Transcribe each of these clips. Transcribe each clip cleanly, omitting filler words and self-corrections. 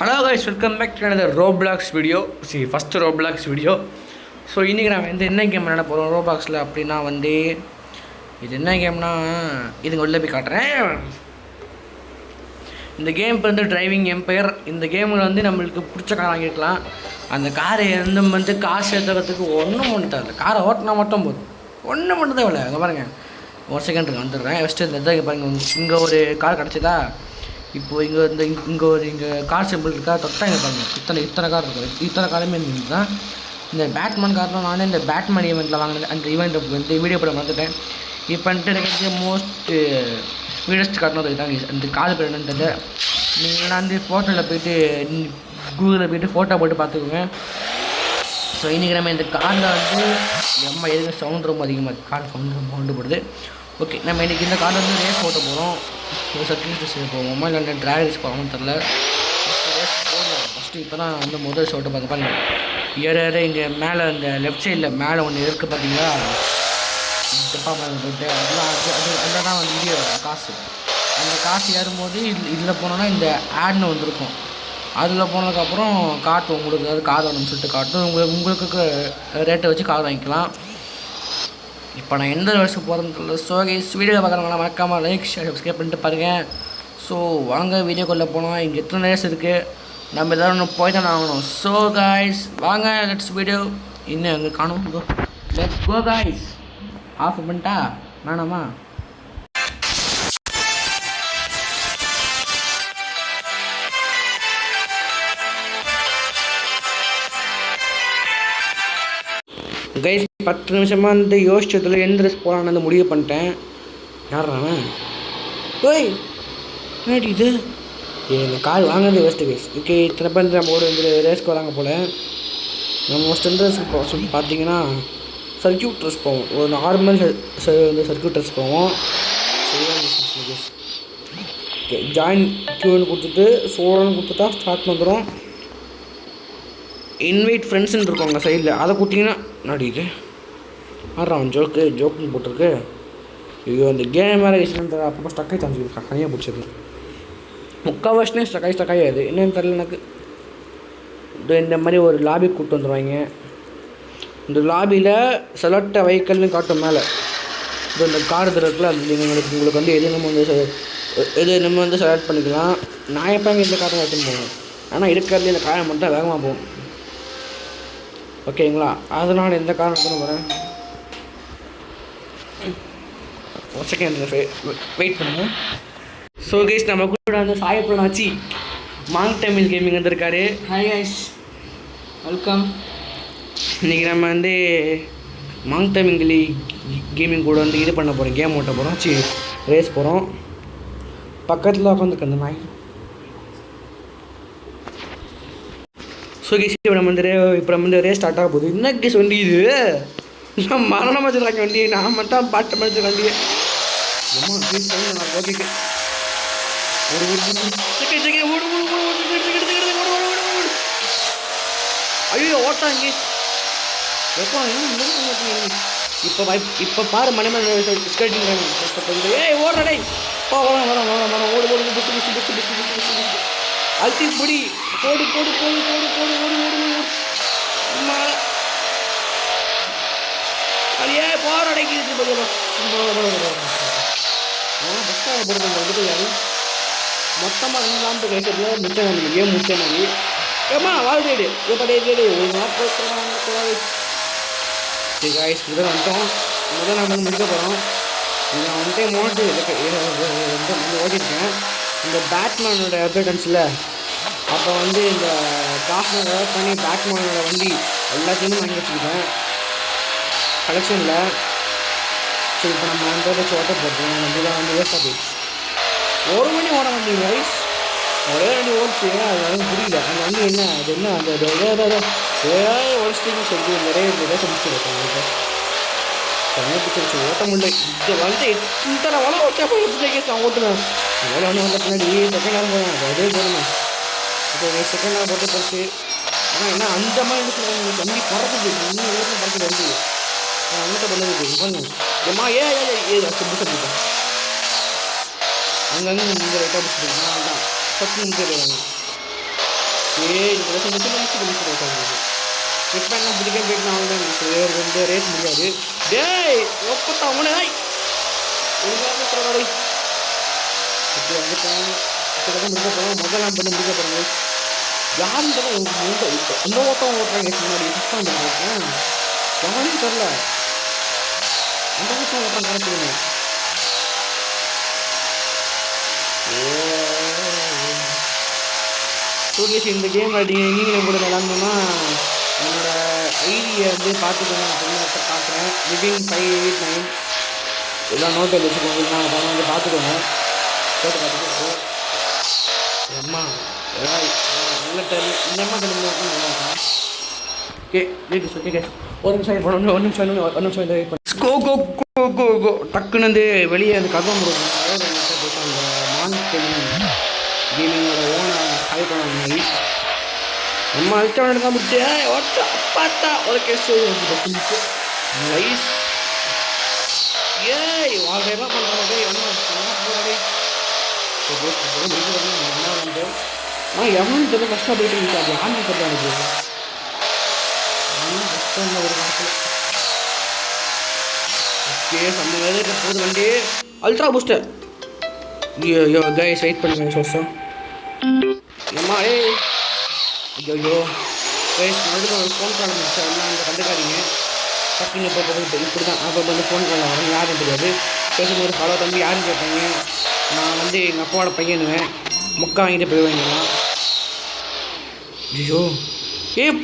Hello guys, welcome back to another Roblox video. First Roblox video. So இன்றைக்கி நான் என்ன game விளையாட போகிறோம் ரோப்ளாக்ஸில் அப்படின்னா இது என்ன கேம்னா இதுங்க உள்ளே போய் காட்டுறேன். இந்த கேம் இப்போ டிரைவிங் எம்பையர். இந்த கேமில் நம்மளுக்கு பிடிச்ச கார் வாங்கிக்கலாம். அந்த காரை காசு ஏற்றுறதுக்கு ஒன்றும் பண்ண தேவையில்ல. காரை ஓட்டினா மட்டும் போதும், ஒன்றும் பண்ண தேவையில்ல. அங்கே பாருங்கள், ஒரு செகண்டுக்கு வந்துடுறேன். ஃபஸ்ட்டு இந்த பாருங்கள், இங்கே ஒரு கார் கிடச்சிதா. இப்போது இங்கே கார் சிம்பிள் இருக்கா, தொட்டா இங்கே பாருங்கள், இத்தனை கார் இருக்குது. இத்தனை காருமே தான் இந்த பேட்மேன் கார் தான். நானே இந்த பேட்மேன் ஈவெண்ட்டில் வாங்கினேன். அந்த ஈவெண்ட்டை வீடியோ படம் வந்துட்டேன். இப்போ எனக்கு மோஸ்ட் ஸ்பீடஸ்ட் கார்னு தான் அந்த கார் பேர் என்னன்னு தெரியல. நீங்கள் ஃபோட்டோவில் போய்ட்டு கூகுளில் போய்ட்டு ஃபோட்டோ போட்டு பார்த்துக்கோங்க. ஸோ இன்றைக்கி நம்ம இந்த காரில் எதுவுமே சவுண்ட் ரொம்ப அதிகமாக இருக்குது. கார் சவுண்டு போடுது. ஓகே, நம்ம இன்றைக்கி இந்த காரில் ரேஸ் ஓட்ட போகிறோம். ஒரு சர்க்கியூட் ரேஸ் போவோமா இல்லை ட்ராக் ரேஸ் போகணும்னு தெரில. ஃபஸ்ட்டு ரேஸ் போடுவோம். ஃபஸ்ட்டு இப்போ தான் முதல் ஷோட்டை பார்க்க பாருங்கள். ஏற இங்கே மேலே இந்த லெஃப்ட் சைடில் மேலே ஒன்று இருக்குது பார்த்தீங்களா, டப்பா மேலே போட்டு அதெல்லாம் அதில் தான் வீடியோ காசு. அந்த காசு ஏறும்போது இதில் போனோன்னா இந்த ஆட்னு வந்துருக்கும். அதில் போனதுக்கப்புறம் காட்டும் உங்களுக்கு, அதாவது கார் வேணும்னு சொல்லிட்டு காட்டும். உங்களுக்கு ரேட்டை வச்சு கார் வாங்கிக்கலாம். இப்போ நான் எந்த வருஷம் போகிறேன்னு தெரியல. ஸோ கைஸ், வீடியோ பார்க்குறவங்களாம் மறக்காமல் லைக் ஷேர் சப்ஸ்கிரைப் பண்ணிட்டு பாருங்கள். ஸோ வாங்க வீடியோக்குள்ளே போனோம். இங்கே எத்தனை ரேஸ் இருக்குது, நம்ம எதாவது ஒன்று போய் தான் ஆகணும். ஸோ கைஸ் வாங்க, லெட்ஸ் வீடியோ. இன்னும் அங்கே காணும். Let's go guys. ஆஃப் பண்ணிட்டா வேணாமா? கைஸ் 10 நிமிஷமாக யோசிச்சதில் எந்த ட்ரெஸ் போகலான்னு முடிவு பண்ணிட்டேன். யாராவன் ஓய் என்னடி இது? இந்த கார் வாங்கினது வேஸ்ட்டு கைஸ். ஓகே, இத்தனை பேர் நம்ம கூட ரேஸ்க்கு வராங்க போல். நம்ம மோஸ்ட் ட்ரெஸ் பார்த்தீங்கன்னா சர்க்கியூட் ட்ரெஸ் போவோம். ஒரு நார்மல் சர்க்கியூட் ட்ரெஸ் போவோம். ஓகே, ஜாயின் கியூன்னு கொடுத்துட்டு சோழன்னு கொடுத்துட்டா ஸ்டார்ட் வந்துடும். இன்வைட் ஃப்ரெண்ட்ஸுன்னு இருக்கோங்க சைடில், அதை கொடுத்தீங்கன்னா நடிக்கு ஆடுறான். ஜோக்குன்னு போட்டிருக்கு. ஐயோ, அந்த கேம் வேறு விஷயம் அப்போ ஸ்டக்காகி தந்துருக்கா, தனியாக பிடிச்சது. முக்கால் வருஷனே ஸ்டக்காகி அது என்னென்னு தெரியல எனக்கு. இந்த மாதிரி ஒரு லாபி கூப்பிட்டு வந்துடுவாங்க. இந்த லாபியில் செலக்ட் வெஹிக்கல்னு காட்டும் மேலே. இந்த கார் இருக்குல்ல, அது உங்களுக்கு எது நம்ம செலக்ட் பண்ணிக்கலாம். நான் எப்போ இந்த காரை எடுத்துன்னு போவேன், ஆனால் இருக்கிறதுல இந்த காரை மட்டும் வேகமாக போகும். ஓகேங்களா, அதனால் எந்த காரணத்துன்னு வரேன். ஒரு செகண்ட் வெயிட் பண்ணுங்கள். ஸோ கைஸ், நம்ம கூட சாயப்பன் ஆச்சு மாங் தமிழ் கேமிங் வந்திருக்காரு. Hi guys, welcome. இன்றைக்கி நம்ம மாங் தமிழ் கேமிங் கூட இது பண்ண போகிறோம், கேம் ஓட்ட போகிறோம், ரேஸ் போகிறோம். பக்கத்தில் உட்காந்துருக்கு அந்த நாய். ஸோ கேஸ், இப்போ நம்ம ரேஸ் ஸ்டார்ட் ஆக போகுது. என்ன கேஸ் வண்டி இது? நான் மரணம் வச்சுருக்காங்க வண்டி, நான் மட்டும் பாட்டு வச்சுருக்க வண்டி. ஓகே, ஐயோ ஓட்டாங்க கேஸ். எப்போ இப்போ பாரு மணிமணி ஸ்கேட்டிங். ஏய் ஓடுறடே, அழுத்தி பிடி, போடு போடு போடு போடு போடு ஓடு ஓடு ஓடு அடியே போகிற அடைக்கிது. பஸ்டாக போடுறது யாரு மொத்தமாக 2 லாம்பு கைசரில் மிச்சம் கேம் முடிச்சேன். நான் ஏமா வாழ்டேடு எப்படி ஒரு நாள் காய்ஸ் முதல் வந்துட்டோம். முதல் நம்ம முடிக்க போகிறோம். நான் ஓட்டியிருக்கேன் இந்த பேட்மேனோட அப்டேட்டன்ஸில். அப்போ இந்த காசை ஒர்க் பண்ணி பேட்மேனோட வண்டி எல்லாத்தையுமே வாங்கி வச்சுக்கிட்டேன் கலெக்ஷனில். ஸோ இப்போ நம்ம வச்சு ஓட்ட போட்டோம். நம்ம தான் வேஸ்ட்டாக போயிடுச்சு. 1 மணி ஓட வண்டி ரைஸ், ஒரே வண்டி ஓடிச்சு. அது புரியல அந்த வண்டி என்ன, அது என்ன அந்த உடச்சிட்டிங்கன்னு சொல்லி நிறைய முடிச்சு பிடிச்சிருச்சு. ஓட்ட முடியல. இது இத்தனை வளம் ஓகே கேஸ் நான் ஓட்டுவேன். வேலை வந்த பின்னாடி செகண்ட் நேரம் போவேன். அதே போடணும். இப்போ செகண்ட் நேரம் போட்டு போச்சு. ஆனால் என்ன அந்த மாதிரி சொல்லுவாங்க, வண்டி பறக்குது. இன்னும் ஓட்டம் பறக்குது வண்டி. நான் அங்கிட்ட பண்ணது பாருங்க. ஏம்மா சொல்லிட்டேன். அங்கங்கே இந்த ரைட்டாக பிடிச்சிருக்கேன். தான் சத்து முடிச்சிருக்காங்க. இப்போ என்ன பிடிக்க போயிட்டு அவ்வளோதான் ரேஸ் முடியாது. டேய் ஒப்பத்தா அவனே ஒழுங்காக இப்போ வந்துட்டேன். முடிக்க போகிறோம். முதல் நான் பண்ணி முடிக்க போகிறேன். யாரும் தெரியல. இந்த ஓட்டம் ஓட்டுறாங்க முன்னாடி சிஸ்டம் பண்ணிருக்கேன். யாரும் தெரில. அந்த ஓட்டம் ஓட்டம் கிடச்சிருங்க. ஓகே, இந்த கேம் நீங்களும் கூட விளாட்ணுன்னா என்னோட ஐடியை வந்து பார்த்துக்கோங்க அப்படின்னு காட்டுறேன். லிவிங் 589 எல்லாம் நோட் பண்ணி வச்சுக்கோங்க. நான் அப்புறம் வந்து பார்த்துக்கோங்க. போட்டு பார்த்துக்கோ. அம்மா நல்ல டைம் இந்த அம்மா டைம் நல்லா இருக்கும். ஓகே வெயிட் ஓகே ஒரு நிமிஷம் ஒரு நிமிஷம் வெயிட் பண்ணி கோ கோ கோ கோ கோ டக்குன்னு வந்து வெளியே அந்த கதை முடியும். அதாவது அந்த மான்ஸ்டர் கேமிங்கோட ஓனர் ஹை பண்ண மாதிரி நம்ம அழுத்தம் தான் முடிச்சு பார்த்தா ஒரு கேஸ் நைஸ். ஏய் வாழ்க்கையெல்லாம் பண்ணுறாங்க. வந்து ஆனால் எவனும் தெரியல. ஃபஸ்ட்டாக போயிட்டு இருந்துச்சு. அது யாருன்னு தெரியல எனக்கு. ஃபஸ்ட்டாக இல்லை ஒரு காலத்தில். ஓகே அந்த வேலைக்கு போகுது வண்டி. Ultra booster. ஐயோ கைஸ் வெயிட் பண்ணுங்க சோசம். அம்மா ஏய் ஐயோ கைஸ் நடுவில் ஒரு ஃபோன் கால் முடிச்சா எல்லாம் அந்த கண்டுக்காதீங்க. டக்குன்னு இப்போ இப்படி தான் அப்போ வந்து ஃபோன் காலில் வரேன். யாரும் தெரியாது. பேசும்போது ஹலோ தம்பி யாருன்னு கேட்பாங்க. நான் வந்து எங்கள் அப்பாவோட பையனுவேன். முக்கா வாங்கிட்டு போயிடுவேங்கலாம். ஐயோ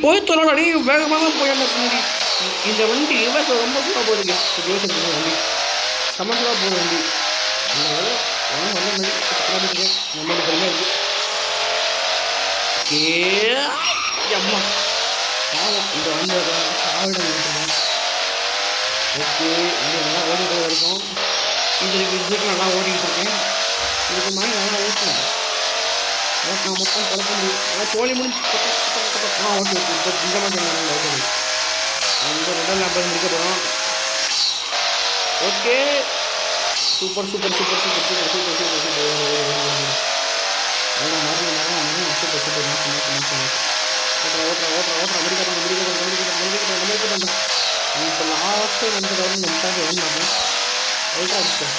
போய் சொல்லலாம். நீ வேகமாக போய் முன்னாடி இந்த வண்டி விவசாயம் ரொம்ப சூடாக போகுதுங்க. விவசாயத்துக்கு வண்டி சமசூடாக போகுது வண்டி. நம்ம பெருமையாக இருக்குது. அம்மா இந்த வண்டி சாவிடம் விட்டுருக்கேன். ஓகே வண்டி நல்லா ஓடிட்டு வரைக்கும் இதுக்கு நல்லா ஓடிக்கிட்டு இருக்கேன். இதுக்கு மாதிரி நல்லா ஓட்டணும். நான் மொத்தம் பழக்க முடியும். ஆனால் தோழி முடிஞ்சு ஓட்டி இப்போ இந்த மாதிரி ஓட்டணும். அந்த ரெண்டாம் லேப் முடிக்க போகிறோம். Okay super super super super super super super super super super முடிக்க இப்போ லாஸ்ட்டு வந்து நமக்காக ஏமாட்டேன். ரைட்டாக அடிச்சிட்டேன்.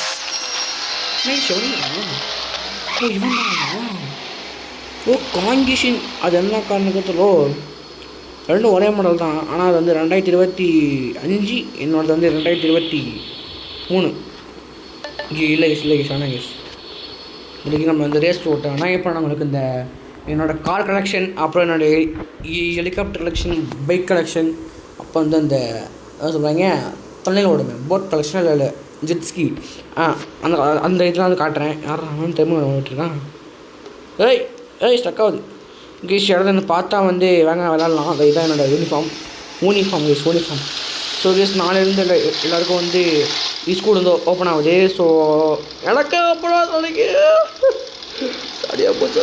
ஓ காங்கிஷன் அது என்ன காரணத்திலோ ரெண்டும் ஒரே மாடல் தான். ஆனால் அது வந்து 2025. என்னோடது வந்து 2023. இல்லை ஆனால் இன்றைக்கி நம்ம இந்த ரேஸ் ஓட்டோம். ஆனால் இப்போ நம்மளுக்கு இந்த என்னோடய கார் கலெக்ஷன், அப்புறம் என்னோடய ஹெலிகாப்டர் கலெக்ஷன், பைக் கலெக்ஷன், அப்போ வந்து அந்த என்ன சொல்கிறாங்க தொல்லையில் ஓடுமே போட் கலெக்ஷன் இல்லை ஜெட்ஸ்கி அந்த அந்த இதெல்லாம் வந்து காட்டுறேன். யாரும் டைம் ஓட்டிருக்கான். ஏய் ஸ்டக் ஆகுது. கேஷ் இடத்துல பார்த்தா வந்து விளாட்லாம். அது இதான் என்னோடய யூனிஃபார்ம். ஸோ கேஸ் நாளையிலேருந்து எல்லாருக்கும் வந்து ஸ்கூல் வந்து ஓப்பன் ஆகுது. ஸோ எனக்கு ஓப்பன் ஆகுது. சரியாக போச்சு.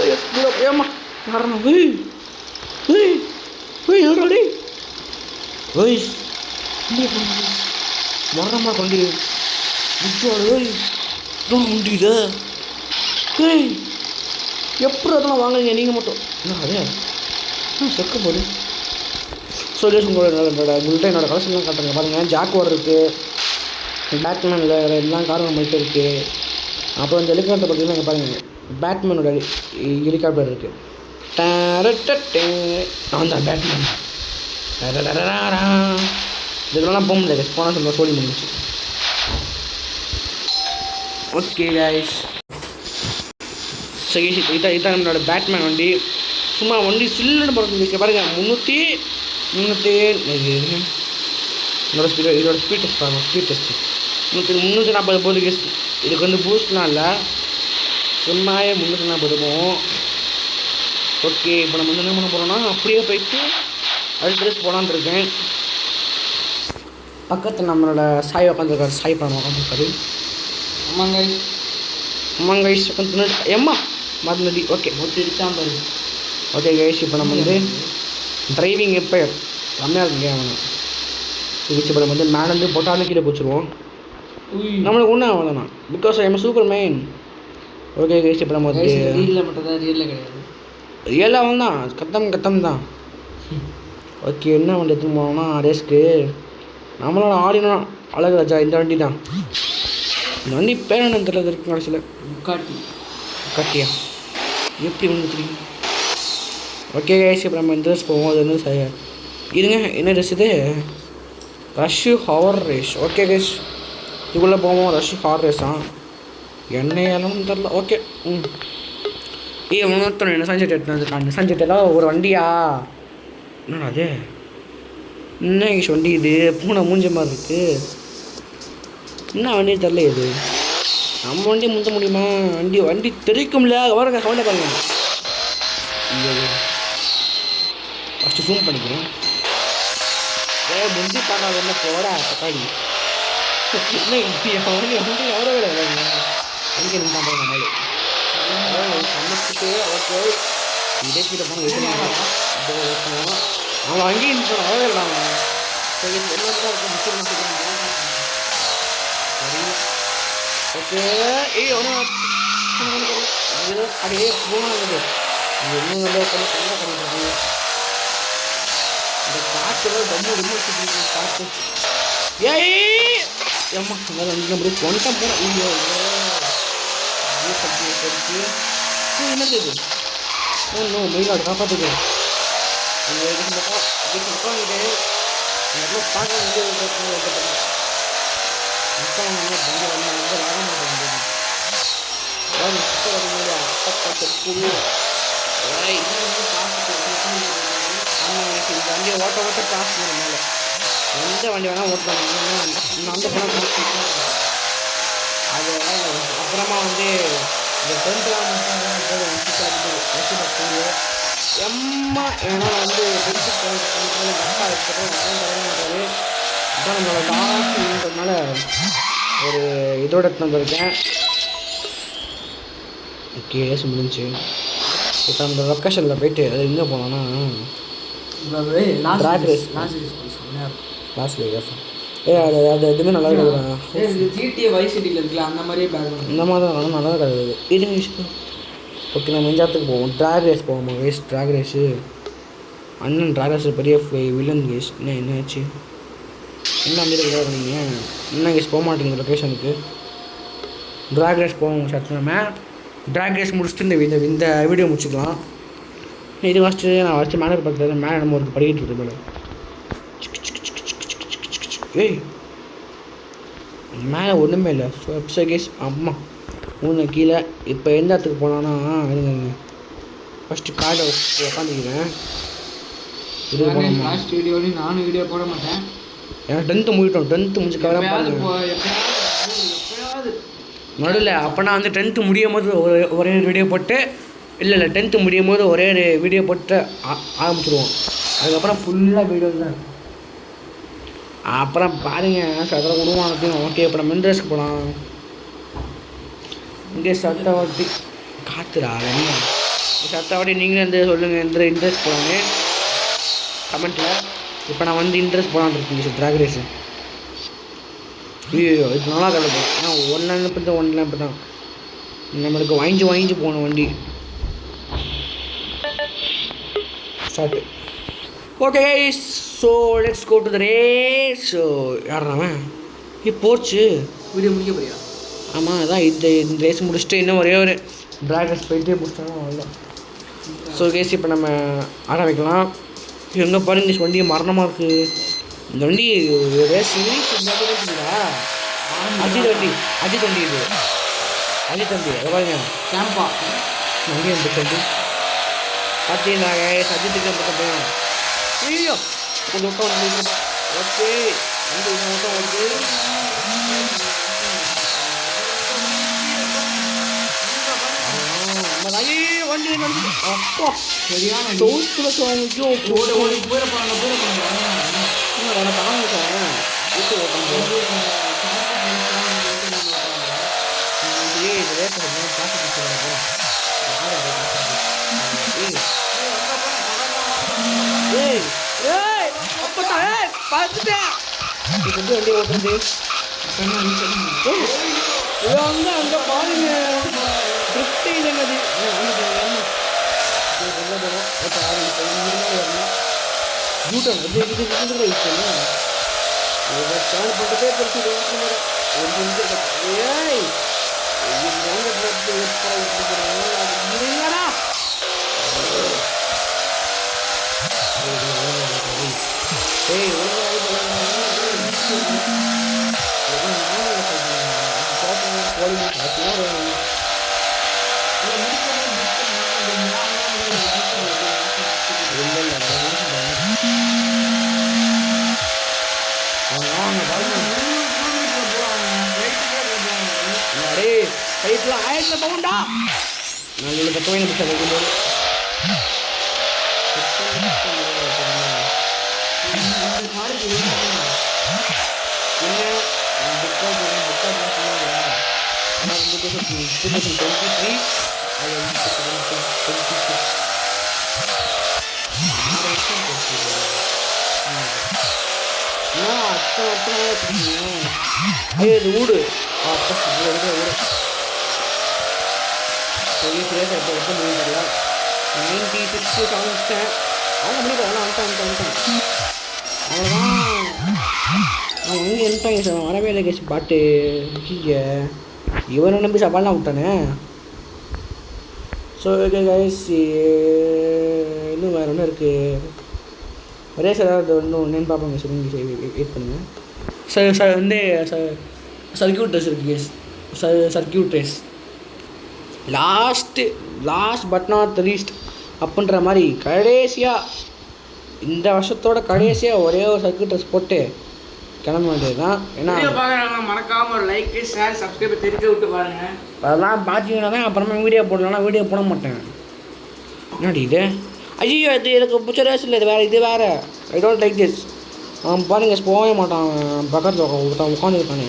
ஏம்மா யாரண்ணா மரணமா கொண்டு முடியுது. எப்படி அதெல்லாம் வாங்குறீங்க நீங்கள் மட்டும்? என்ன அது செக்க போது. ஸோ உங்கள்கிட்ட என்னோடய கலெக்ஷன்லாம் காட்டுறேங்க பாருங்கள். ஜாக்வார் இருக்குது, பேட்மேனில் எல்லாம் காரும் நம்மள்கிட்ட இருக்குது. அப்புறம் இந்த ஹெலிகாப்டர் பார்த்தீங்கன்னா இங்கே பாருங்கள் பேட்மேனோட ஹெலிகாப்டர் இருக்குது. நான் தான் பேட்மேன். இதெல்லாம் போக முடியாது. போனால் சொல்ல சோழி முடிஞ்சிச்சு. ஓகே கைஸ் சரி இதான் நம்மளோட பேட்மேன் வண்டி. சும்மா வண்டி சில்லுன்னு போகிறது பாருங்கள். 300 என்னோட இதோட ஸ்பீட் டெஸ்ட் பாருங்கள். ஸ்பீட் டெஸ்ட்டு 340 போகுது கேஸ். இதுக்கு வந்து பூஸ்ட்லாம் இல்லை, சும்மாவே 340 போகும். ஓகே இப்போ நம்ம வந்து என்ன பண்ண போகிறோம்னா அப்படியே போயிட்டு அல்ட்ரேஸ் போகலான்னு இருக்கேன். பக்கத்தில் நம்மளோட சாய் உட்காந்துருக்காரு. சாய் படம் உட்காந்துருக்காரு. ஆமாங்க உட்காந்து எம்மா மறுநடி. ஓகே மொத்திடுச்சான் பாரு. ஓகே கைஸ் இப்போ நம்ம வந்து டிரைவிங் எப்போ செம்மையாக இருக்குங்க. அவனை இப்போ நம்ம வந்து மேலேருந்து போட்டாலும் கீழே போச்சுருவோம். நம்மளுக்கு ஒன்றும் ஆகலாம் because I am super man. Okay guys இப்போ நம்ம ரியலில் மட்டும் தான், ரியலில் கிடையாது. ரியலாக அவன் தான் கத்தம் தான். ஓகே, என்ன வண்டி எடுத்துன்னு போனோம்னா ரேஸ்க்கு நம்மளோட ஆடினா அழகு ராஜா இந்த வண்டி தான். இந்த வண்டி பேர் என்னன்னு தெரியல இருக்கு கடைசியில். முக்காட்டியா எப்படி வந்து தெரியும்? ஓகே கைஸ், இப்போ நம்ம இந்த ட்ரெஸ் போவோம். அது வந்து இருங்க, என்ன ட்ரெஸ் இது? Rush hour race. Okay guys, இதுக்குள்ளே போவோம். ரஷ்ஷு ஹவர் ரேஸ் தான். என்னையாலும் தெரில. ஓகே. இன்னொருத்தர் என்ன சன்செட் எடுத்து வந்துருக்காங்க. சன்செட் எல்லாம் ஒரு வண்டியா? என்னடா அது? என்ன கைஸ் வண்டி இது? பூனை மூஞ்ச மாதிரி இருக்குது. என்ன வண்டி தெரில இது? நம்ம வண்டி முந்த முடியுமா? வண்டி தெரிக்கும்ல. வரங்க சவுண்டை பாருங்க. ஃபஸ்ட்டு ஜூம் பண்ணிக்கிறேன். முந்தி பார்க்காத என்ன போடா தக்காளி. வண்டி எவ்வளோ வேலை அங்கே நின்று நம்மளே சமைச்சிட்டு. ஓகே, இதே கிட்ட போனோம். அவன் அங்கேயும் நின்று அவ்வளோ வேலை. சரி, என்ன இருக்கும் சரி. ஓகே, ஒன்றும் அப்படியே போனாங்க. இன்னும் நல்லா பண்ணிட்டு இந்த காற்று ரொம்ப காற்று. ஏம்மா நம்மளுடைய கொண்டம் போகிற ஐயோ என்னது இது? ஒன்றும் மயிலாடு காப்பாற்றுது. பார்க்க வண்டி ஓட்ட காசு மேலே எந்த வண்டி வேணால் ஓட்டுவாங்க. அந்த பணம் அது அப்புறமா வந்து இந்த 10th எம்மா ஏன்னா வந்து கரெக்டாக இருக்கிறது. அதான் நம்மளோட லாஸ்ட்னால ஒரு இதோட வந்திருக்கேன். ஓகே, ஏசி முடிஞ்சு. இப்போ அந்த லொக்கேஷனில் போயிட்டு அது எங்கே போனோன்னா ட்ராக் ரேஸ் லாஸ் வேகாஸ். அது எதுவுமே நல்லா இருக்குது. ஜிடிஏ வைஸ் சிட்டியில் இருக்குல்ல அந்த மாதிரியே பேக்ரவுண்ட் இந்த மாதிரி தான் நல்லா கிடையாது. இது விஷயம். ஓகே, நம்ம எஞ்சாத்துக்கு போவோம். ட்ராக் ரேஸ் போவோம். கேஸ் ட்ராக் ரேஸு அண்ணன் ட்ராக் ரேஸில் பெரிய வில்லன் கேஸ். என்னாச்சு? என்ன அந்த பண்ணீங்க? என்ன கேஸ் போக மாட்டேங்குது லொக்கேஷனுக்கு. ட்ராக் ரேஸ் போவோம். சத்து நம்ம ட்ராக் ரேஸ் முடிச்சுட்டு இந்த வீடியோ முடிச்சுக்கலாம். இது ஃபஸ்ட்டு நான் ஃபஸ்ட்டு மேலே பார்க்குறது. மேலே நம்ம ஒரு படிக்கிட்டு இருக்குது மேலே. ஏய், மேலே ஒன்றுமே இல்லை. ஸோ கேஸ் அம்மா மூணு கீழே. இப்போ எந்த இடத்துக்கு போனான்னா இருங்க, ஃபஸ்ட்டு கார்டை உட்காந்துக்கிறேன். இது லாஸ்ட் வீடியோலையும் நானும் வீடியோ போட மாட்டேன். ஏன்னா 10th முடிட்டோம். 10th முடிஞ்சு கவலை நடுவில். அப்போனா வந்து 10th முடியும் போது ஒரே வீடியோ போட்டு இல்லை 10th முடியும் போது ஒரே வீடியோ போட்டு ஆரம்பிச்சிடுவோம். அதுக்கப்புறம் ஃபுல்லாக வீடியோ தான். அப்புறம் பாருங்கள் சத்திரம் விடுவாங்க. ஓகே, இப்போ நம்ம இன்ட்ரெஸ்ட்க்கு போகலாம். இங்கே சத்தவாட்டி காத்துடா என்ன சத்தவாட்டி நீங்களே வந்து சொல்லுங்கள் எந்த இன்ட்ரெஸ்ட் போகலான்னு கமெண்ட்டில். இப்போ நான் வந்து இன்ட்ரெஸ்ட் போகலான்னு இருக்கீங்க சார் ட்ராக் ரேஸு. ஐயோ, இது நல்லா கிடக்கும். ஏன்னா ஒன்றில் இப்போ தான் நம்மளுக்கு வாங்கி போகணும் வண்டி. Start. Okay so let's go to the race. So யாருறாவன் போச்சு வீடியோ முடிக்க போறியா? ஆமாம், அதான் இந்த ரேஸ் முடிச்சுட்டு இன்னும் ஒரே ஒரு ட்ராக் ரேஸ் போயிட்டே முடிச்சிட்டோம் அவ்வளோ. ஸோ கேஸ் இப்போ நம்ம ஆரம்பிக்கலாம். எங்கே பாருங்க இந்த வண்டி மரணமாக இருக்குது. இந்த வண்டி ரேஸ் இருக்குதா? அஜித் வண்டி இது அஜித் வண்டி. அதை பாருங்க கேம்பா வண்டி வந்துட்டு பார்த்தீங்கன்னா அஜித்துக்கு பக்கம் ஐயோ கொஞ்சம் விட்டம் வந்து. ஓகே, வண்டி விட்டம் வந்து வண்டி அப்பா சரியான சவுத்துல சாமிக்கோ ஓட ஓடி போயிட போகிறாங்க. நான் தாங்க வீட்டு ஓட்டம் பார்த்துட்டேன். இப்போ வந்து வண்டி ஓட்டுறது வந்து அங்கே பாருங்க. கிறிஸ்டி என்னது வெளில போகணும் ஓட்ட ஆரம்பிச்சு இங்கிருந்து வரணும் யூட்டன் இது யூஸ் பண்ணணும் இதை டேர்ன் பண்ணுறதே பெருசு ஒரு நிமிஷம் ஏய் இருங்கடா ஏய் ரைட்டில் ஆயிரத்தில் போகும்டா நல்ல பக்கமே எனக்கு கிடைக்கும்போது ஐயோ இது ஊடு முடியல 96 காமிச்சிட்டேன் அவங்க முடியல வந்துட்டேன் அவ்வளோதான் அவன் எங்கே இருந்துட்டாங்க சார் வரவே இல்லை கேஸ் பாட்டு இவனை நம்பி சவால்லாம் விட்டானே ஸோ ஓகே கைஸ் இன்னும் வேறு ஒன்றும் இருக்குது ஒரே சார் இன்னும் ஒன்றுன்னு பார்ப்பாங்க சார் வெயிட் பண்ணுங்கள் சார் வந்து சர்க்கியூட் ரேஸ் இருக்குது கேஸ் circuit race last but not least அப்படின்ற மாதிரி கடைசியாக இந்த வருஷத்தோட கடைசியாக ஒரே ஒரு சர்க்கியூட் ட்ரெஸ் போட்டு கிளம்ப வேண்டியது தான். ஏன்னா மறக்காமல் ஒரு லைக் ஷேர் சப்ஸ்கிரைப் தெரிவிக்க விட்டு பாருங்கள். அதெல்லாம் பார்த்தீங்கன்னா தான் அப்புறமா வீடியோ போடலன்னா வீடியோ போட மாட்டேன். என்னடி இது ஐயோ இது எனக்கு பிடிச்ச ரேஸ் இல்லை, இது வேறு இது வேறு. I don't like this. அவன் பாருங்க போகவே மாட்டான், பக்கத்தில் உட்காந்துருக்கானே.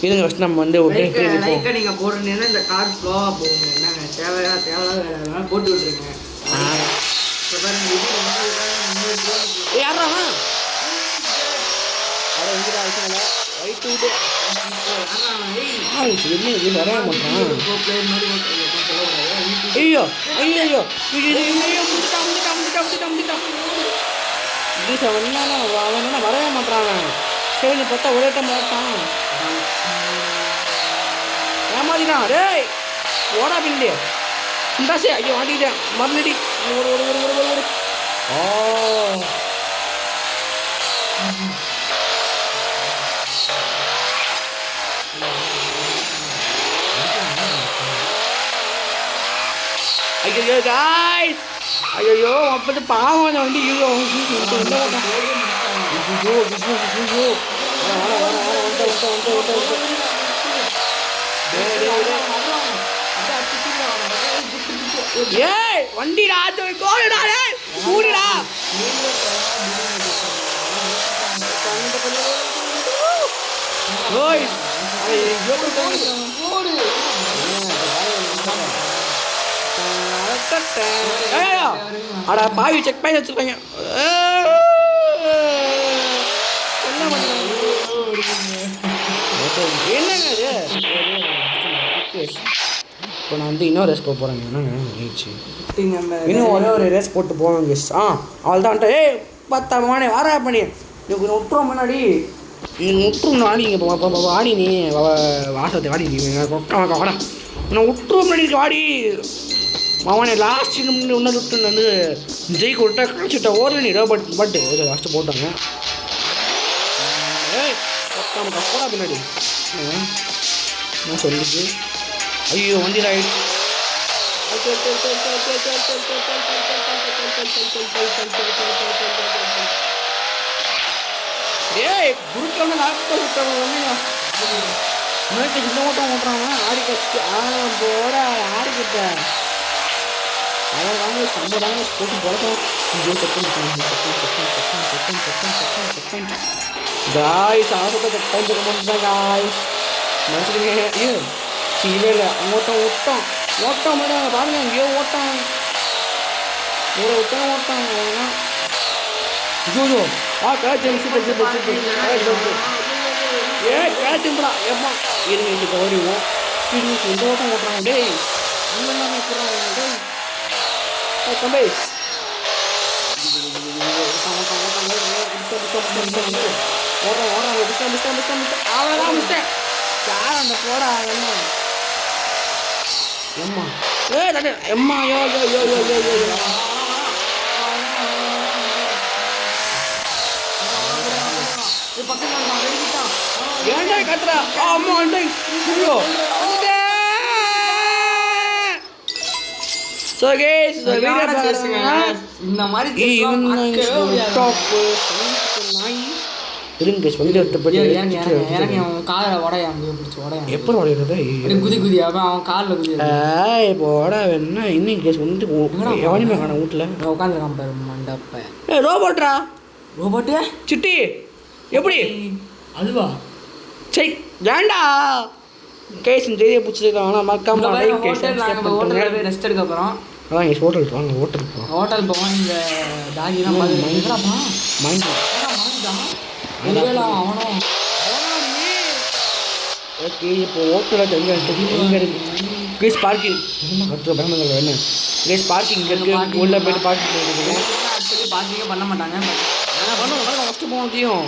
இதுங்க ஃபஸ்ட் நம்ம வந்து ஒரு லைக்கை நீங்கள் போடுறீங்கன்னா இந்த கார் ஸ்லோவாக போகுங்க. என்னங்க தேவையான போட்டு விட்ருங்க. யாரா வயிற்று விட்டு வரைய மாட்டான். ஐயோ ஐயோ ஐயோ அவன் என்ன வரவே மாட்டான். சரி பார்த்தா ஒரே டைம் மாட்டான், ஏமாதிட்டான். டேய் ஓடா பில்லு இந்தாசே. ஐயோ ஆட்டிக்கிட்டேன் மறுநடி. ஒரு ஒரு ஒரு ஒரு ஒரு ஓ ஐயோ காய்ஸ், ஐயோ அப்போ பாவம் அந்த வண்டி. ஐயோ ஏய் வண்டிடா கோடுடா கூடுடா. அடா பாவி செக் பண்ணி வச்சுருக்காங்க. என்னங்க இது? இப்போ நான் வந்து இன்னொரு ரேஸ் போக போகிறேங்க. என்னங்க ஆயிடுச்சு, இன்னும் ஒரே ஒரு ரேஸ் போட்டு போவேன் கெஸ். அவள் தான் ஏய் பத்தாமனே வாரா பண்ணி நீ விட்டுரும் முன்னாடி. நீங்கள் விட்டுரும் ஆடி இங்கே வாடி, நீ வாசத்தை வாடி வாடா. நான் விட்டுரும் முன்னாடி வாடி அவனை லாஸ்ட் இன்னும் விட்டு வந்து ஜெயிக்க விட்டா கழிச்சுட்டா ஓரல நீ. பட் லாஸ்ட்டு போட்டாங்க. ஏய் பத்தாம போடா பின்னாடி நான் சொல்லிட்டு. ஐயோ வண்டியில் ஆயிடுச்சு. ஏய் குருக்கான லாஸ்ட்டாக விட்டவங்க வந்தீங்க. முன்னாடி இந்த ஓட்டம் ஓட்டுறாங்க ஆடி கழிச்சு. போட ஆடிக்கிட்ட அவன் வாங்க சம்பதாங்க போட்டு போட்டோம். காய்ஸ் ஆசத்தை செக் பண்ணிட்டு மட்டும்தான் காய்ஸ் மனுஷனுங்க. ஐயோ சீவே இல்லை ஓட்டம் ஓட்டம் மேடம் பாருங்க. எங்கேயோ ஓட்டம் ஒரு விட்டோம் ஓட்டம். ஜூஜோ கேட்ச் ஏ கேட்சுடா ஏம்மா இருங்க ஓடிவோம். இந்த ஓட்டம் ஓட்டுறாங்க. டேய் அங்கெல்லாமே போடுறாங்க. டேய் தம்பி அவ்வளோதான் மிஸ்டேன் யார் அந்த போடா எம்மா எம்மா யோ யோ யோ யோ யோ யோ யோ ஏன்டா கத்துறா அம்மா அண்டை ஐயோ ஸோ கேஸ் இந்த மாதிரி இருங்க சொல்லி விட்டபடி எனக்கு அவன் காரை உடையான் பிடிச்சி உடையான் எப்போ உடையிறது குதி குதி அவன் காரில் குதி இப்போ உட வேணும்னா இன்னும் கேஸ் வந்து எவனையுமே காணும் வீட்டில் உட்காந்துருக்கான் பாரு மண்டப்ப ரோபோட்ரா ரோபோட்டு சிட்டி எப்படி அதுவா சரி வேண்டா கேஸ் தெரிய பிடிச்சிருக்கான் ஆனால் மறக்காம ஹோட்டல் ரெஸ்ட் எடுக்க போகிறோம் அதான் எங்கள் ஹோட்டல் வாங்க ஹோட்டல் போவோம் இந்த டாகிலாம் மைண்ட்ப்பா மைண்ட் அவனும் ஓகே இப்போ ஹோட்டலில் எங்கே இருக்கு கேஸ் பார்க்கிங் கட்டுற பயமாக என்ன கேஸ் பார்க்கிங் இங்கே இருக்குது உள்ளே போய்ட்டு பார்க்கிங் போயிருக்கேன் ஆக்சுவலி பார்க்கிங்கே பண்ண மாட்டாங்க ஆனால் பண்ணுவோம் ஃபஸ்ட்டு போக முடியும்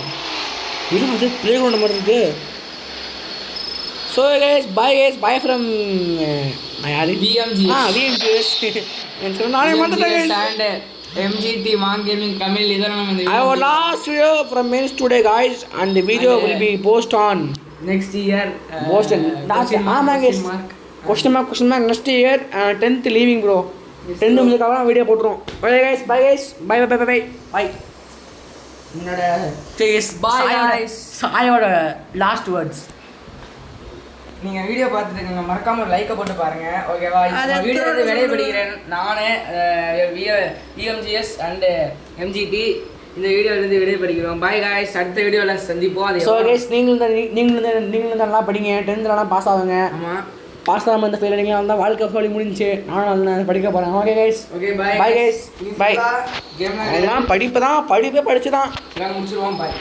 இது வந்து ப்ளே கிரவுண்ட் மாதிரி இருக்குது ஸோ பாய் ஃப்ரம் யாரு நானே வந்துட்டேன் MGT Mang Gaming Tamil இதெல்லாம் நம்ம இந்த I will last video from mains today guys and the video will be post on next year post guys question mark next year 10th leaving bro 10th முடிஞ்ச அப்புறம் video போட்டுறோம் bye guys bye என்னோட bye guys சாயோட last words நீங்கள் video பார்த்துருக்கீங்க மறக்காமல் ஒரு லைக்கை போட்டு பாருங்கள் ஓகேவா வீடியோ வந்து விடைபடுகிறேன் நானே VMGS அண்டு MGT இந்த வீடியோவிலேருந்து விடைபடுகிறோம் பாய் காய்ஸ் அடுத்த வீடியோவில் சந்திப்போம் அது ஸோ கைஸ் நீங்களும் நல்லா படிங்க 10th பாஸ் ஆகுங்க ஆமாம் பாஸ் ஆகாமல் இந்த ஃபெயில் நீங்களும் வந்தால் வாழ்க்கை சொல்லி முடிஞ்சு நானும் நல்லா படிக்க போகிறேன் okay guys okay bye guys bye game எல்லாம் படிப்பு படிச்சு தான் முடிச்சிருவோம் பாய்